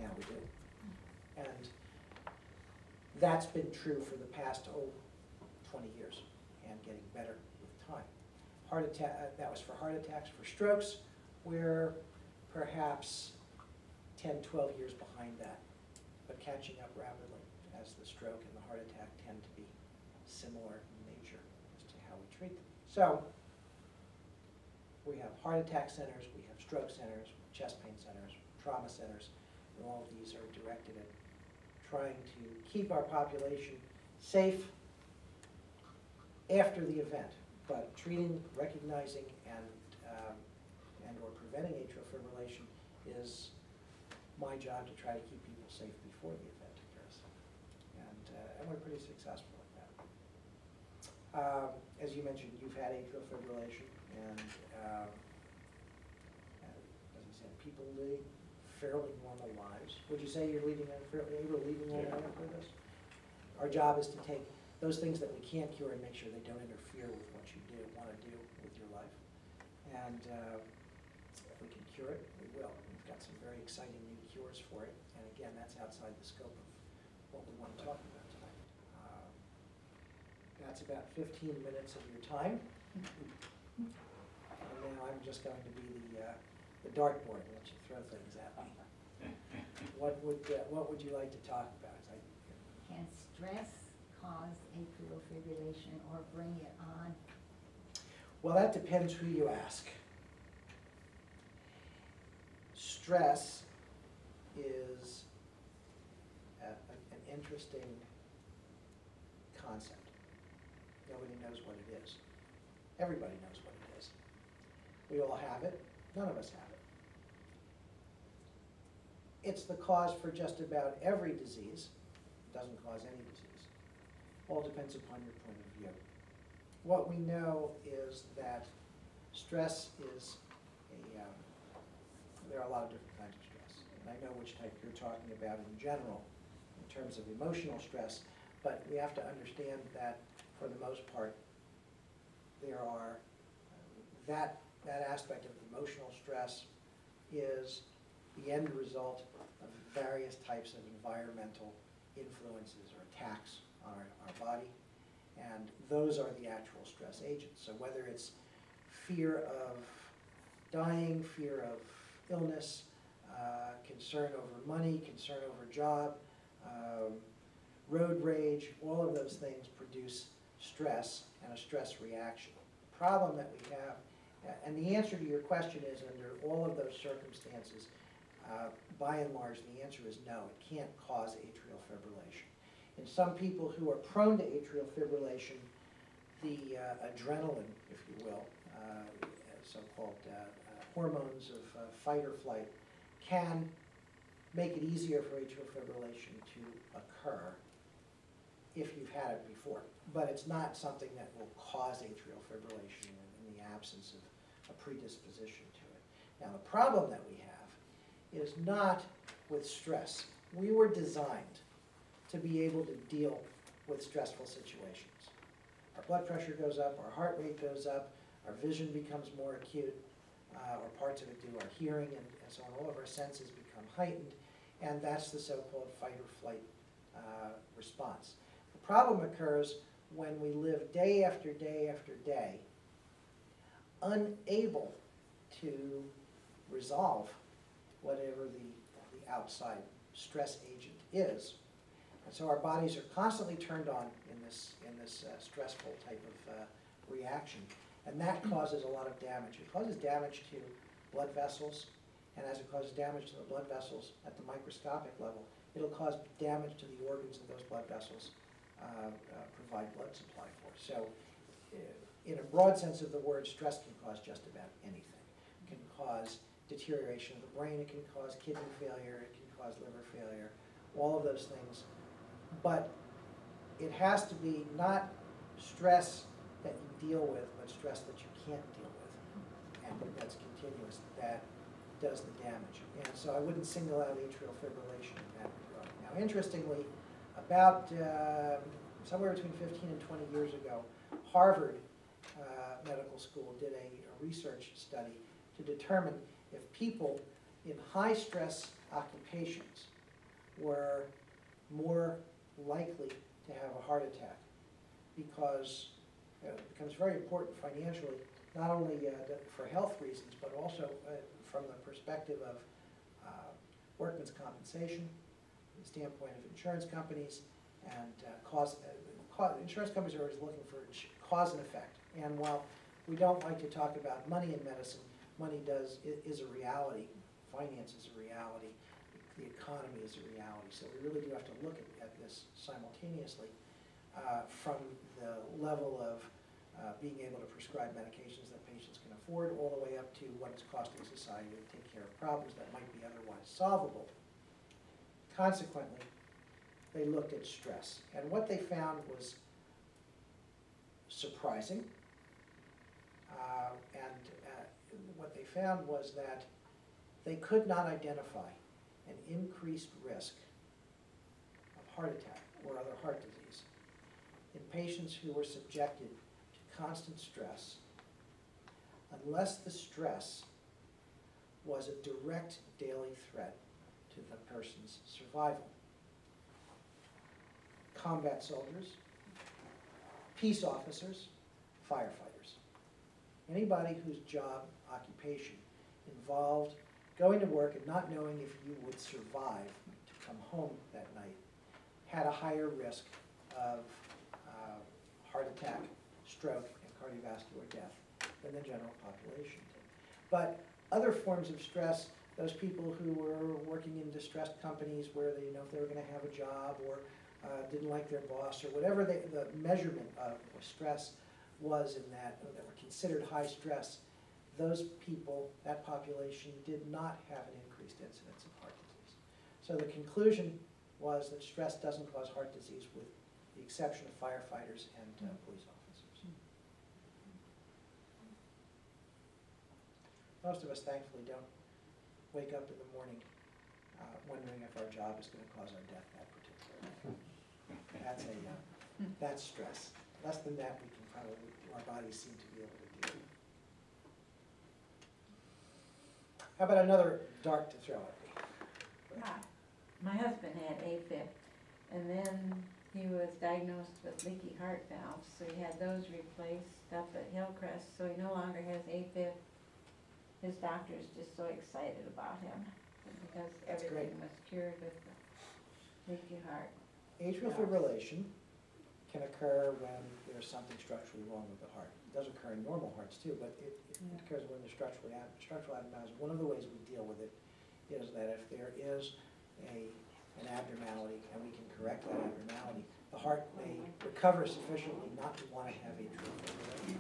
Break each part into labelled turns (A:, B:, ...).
A: now we do. And that's been true for the past, 20 years, and getting better with time. Heart attack, that was for heart attacks. For strokes, we're perhaps 10, 12 years behind that, but catching up rapidly, as the stroke and the heart attack tend to be similar in nature as to how we treat them. So we have heart attack centers, we have stroke centers, chest pain centers, trauma centers, and all of these are directed at trying to keep our population safe after the event, but treating, recognizing, and or preventing atrial fibrillation is my job to try to keep people safe before the event occurs. And we're pretty successful at that. As you mentioned, you've had atrial fibrillation, and as I said, people lead fairly normal lives. Would you say you're leading normal life with this? Our job is to take those things that we can't cure and make sure they don't interfere with what you want to do with your life. And if we can cure it, we will. We've got some very exciting new cures for it. And again, that's outside the scope of what we want to talk about tonight. That's about 15 minutes of your time. And now I'm just going to be the dartboard and let you throw things at me. What would you like to talk about?
B: Can stress cause atrial fibrillation or bring it on?
A: Well, that depends who you ask. Stress is an interesting concept. Nobody knows what it is. Everybody knows what it is. We all have it. None of us have it. It's the cause for just about every disease. It doesn't cause any disease. All depends upon your point of view. What we know is that stress is there are a lot of different kinds of stress. And I know which type you're talking about in general in terms of emotional stress, but we have to understand that for the most part, there are, that aspect of emotional stress is the end result of various types of environmental influences or attacks on our body, and those are the actual stress agents. So whether it's fear of dying, fear of illness, concern over money, concern over job, road rage, all of those things produce stress and a stress reaction. The problem that we have, and the answer to your question is, under all of those circumstances, by and large, the answer is no, it can't cause atrial fibrillation. In some people who are prone to atrial fibrillation, the adrenaline, if you will, so-called hormones of fight or flight, can make it easier for atrial fibrillation to occur if you've had it before. But it's not something that will cause atrial fibrillation in the absence of a predisposition to it. Now, the problem that we have is not with stress. We were designed to be able to deal with stressful situations. Our blood pressure goes up, our heart rate goes up, our vision becomes more acute, or parts of it do, our hearing and so on, all of our senses become heightened, and that's the so-called fight or flight response. The problem occurs when we live day after day after day, unable to resolve whatever the outside stress agent is. And so our bodies are constantly turned on in this stressful type of reaction. And that causes a lot of damage. It causes damage to blood vessels, and as it causes damage to the blood vessels at the microscopic level, it'll cause damage to the organs that those blood vessels provide blood supply for. So in a broad sense of the word, stress can cause just about anything. It can cause deterioration of the brain, it can cause kidney failure, it can cause liver failure, all of those things. But it has to be not stress that you deal with, but stress that you can't deal with, and that's continuous, that does the damage. And so I wouldn't single out atrial fibrillation in that regard. Now, interestingly, about somewhere between 15 and 20 years ago, Harvard Medical School did a research study to determine if people in high-stress occupations were more likely to have a heart attack because it becomes very important financially, not only for health reasons, but also from the perspective of workman's compensation, the standpoint of insurance companies, and insurance companies are always looking for cause and effect. And while we don't like to talk about money in medicine, money is a reality. Finance is a reality. The economy is a reality. So we really do have to look at this simultaneously from the level of being able to prescribe medications that patients can afford, all the way up to what it's costing society to take care of problems that might be otherwise solvable. Consequently, they looked at stress. And what they found was surprising. What they found was that they could not identify an increased risk of heart attack or other heart disease in patients who were subjected to constant stress unless the stress was a direct daily threat to the person's survival. Combat soldiers, peace officers, firefighters. Anybody whose job, occupation involved going to work and not knowing if you would survive to come home that night had a higher risk of heart attack, stroke, and cardiovascular death than the general population did. But other forms of stress, those people who were working in distressed companies where they didn't know if they were going to have a job or didn't like their boss or whatever the measurement of stress was in that were considered high stress, those people, that population, did not have an increased incidence of heart disease. So the conclusion was that stress doesn't cause heart disease with the exception of firefighters and police officers. Most of us, thankfully, don't wake up in the morning wondering if our job is going to cause our death that particular day. That's stress. Less than that, we can probably, our bodies seem to be able to do. How about another dart to throw at me?
C: My husband had AFib, and then he was diagnosed with leaky heart valves, so he had those replaced up at Hillcrest, so he no longer has AFib. His doctor's just so excited about him because
A: That's
C: everything
A: great.
C: was cured with the leaky heart.
A: Atrial fibrillation can occur when there's something structurally wrong with the heart. It does occur in normal hearts too, but it occurs when there's structural abnormalities. One of the ways we deal with it is that if there is an abnormality and we can correct that abnormality, the heart may recover sufficiently not to want to have atrial fibrillation.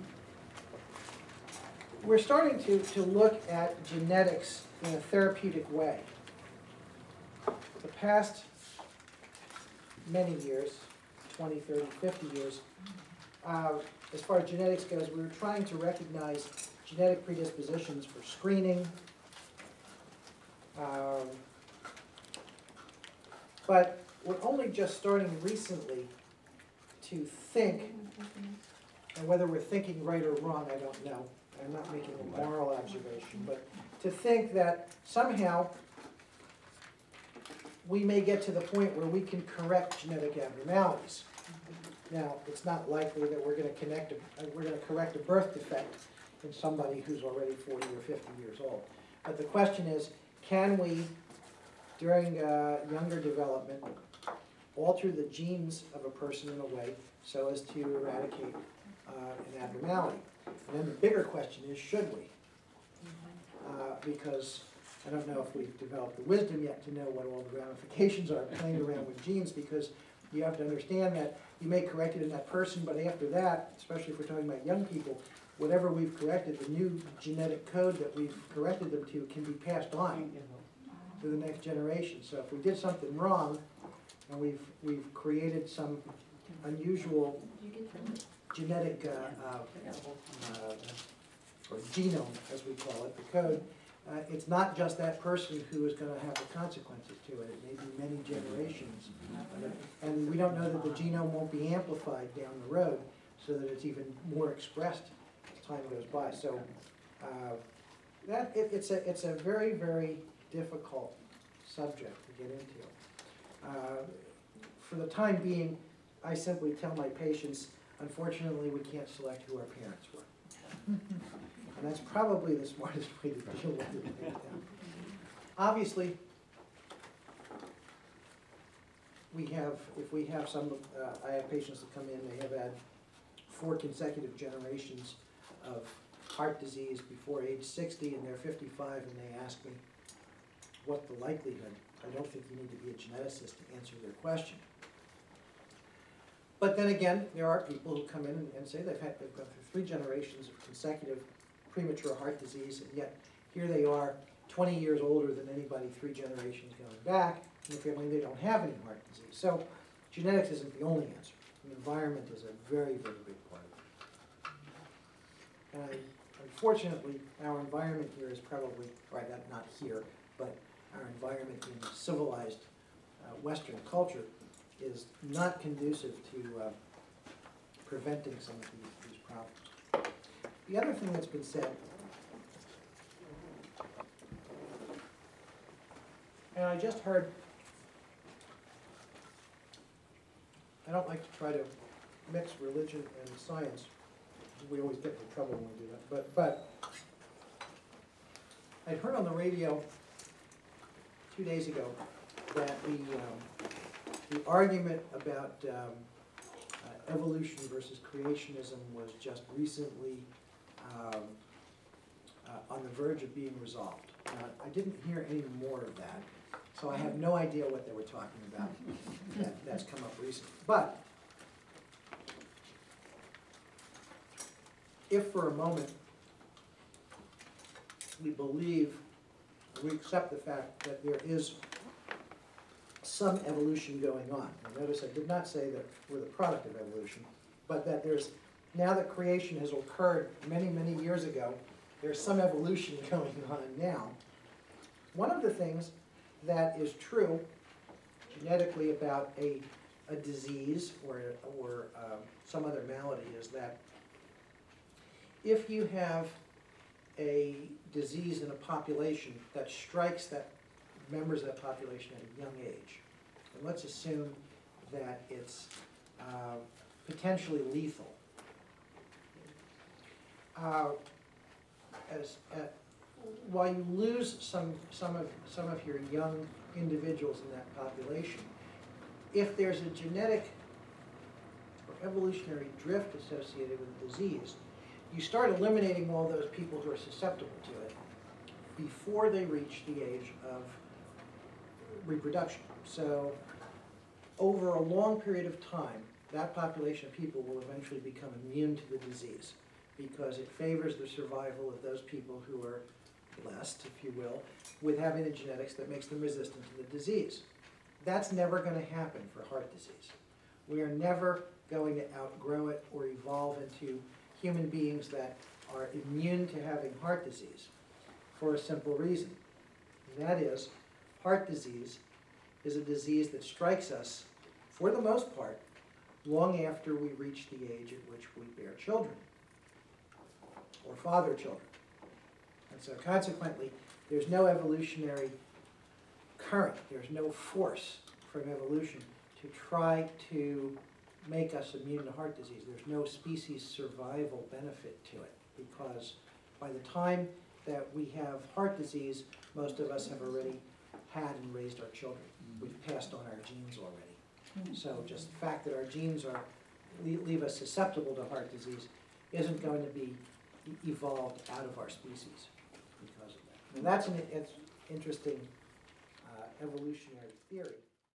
A: We're starting to look at genetics in a therapeutic way. The past many years, 20, 30, 50 years, as far as genetics goes, we were trying to recognize genetic predispositions for screening. But we're only just starting recently to think, and whether we're thinking right or wrong, I don't know. I'm not making a moral observation, but to think that somehow we may get to the point where we can correct genetic abnormalities. Now, it's not likely that we're going to correct a birth defect in somebody who's already 40 or 50 years old. But the question is, can we, during younger development, alter the genes of a person in a way so as to eradicate an abnormality? And then the bigger question is, should we? Because I don't know if we've developed the wisdom yet to know what all the ramifications are playing around with genes, because you have to understand that you may correct it in that person, but after that, especially if we're talking about young people, whatever we've corrected, the new genetic code that we've corrected them to can be passed on to the next generation. So if we did something wrong and we've created some unusual genetic or genome, as we call it, the code, it's not just that person who is going to have the consequences to it. It may be many generations. And we don't know that the genome won't be amplified down the road so that it's even more expressed as time goes by. So it's a very, very difficult subject to get into. For the time being, I simply tell my patients, unfortunately, we can't select who our parents were. And that's probably the smartest way to deal with it right now. Obviously, if we have some, I have patients that come in, they have had 4 consecutive generations of heart disease before age 60, and they're 55, and they ask me, what's the likelihood? I don't think you need to be a geneticist to answer their question. But then again, there are people who come in and say they've gone through 3 generations of consecutive premature heart disease, and yet here they are 20 years older than anybody 3 generations going back, in the family, they don't have any heart disease. So genetics isn't the only answer. The environment is a very, very big part of it. And unfortunately, our environment here is probably, right, not here, but our environment in civilized Western culture is not conducive to preventing some of these problems. The other thing that's been said, and I just heard, I don't like to try to mix religion and science. We always get into trouble when we do that. But I'd heard on the radio 2 days ago that the argument about evolution versus creationism was just recently on the verge of being resolved. I didn't hear any more of that, so I have no idea what they were talking about. That's come up recently. But if for a moment we believe, we accept the fact that there is some evolution going on. Now notice I did not say that we're the product of evolution, but that there's, now that creation has occurred many, many years ago, there's some evolution going on now. One of the things that is true genetically about a disease or some other malady is that if you have a disease in a population that strikes that members of that population at a young age, and let's assume that it's potentially lethal. While you lose some of your young individuals in that population, if there's a genetic or evolutionary drift associated with the disease, you start eliminating all those people who are susceptible to it before they reach the age of reproduction. So over a long period of time, that population of people will eventually become immune to the disease because it favors the survival of those people who are blessed, if you will, with having the genetics that makes them resistant to the disease. That's never going to happen for heart disease. We are never going to outgrow it or evolve into human beings that are immune to having heart disease for a simple reason. And that is, heart disease is a disease that strikes us, for the most part, long after we reach the age at which we bear children or father children. And so consequently, there's no evolutionary current, there's no force from evolution to try to make us immune to heart disease. There's no species survival benefit to it because by the time that we have heart disease, most of us have already had and raised our children. We've passed on our genes already. So just the fact that our genes leave us susceptible to heart disease isn't going to be evolved out of our species because of that. And that's an interesting evolutionary theory.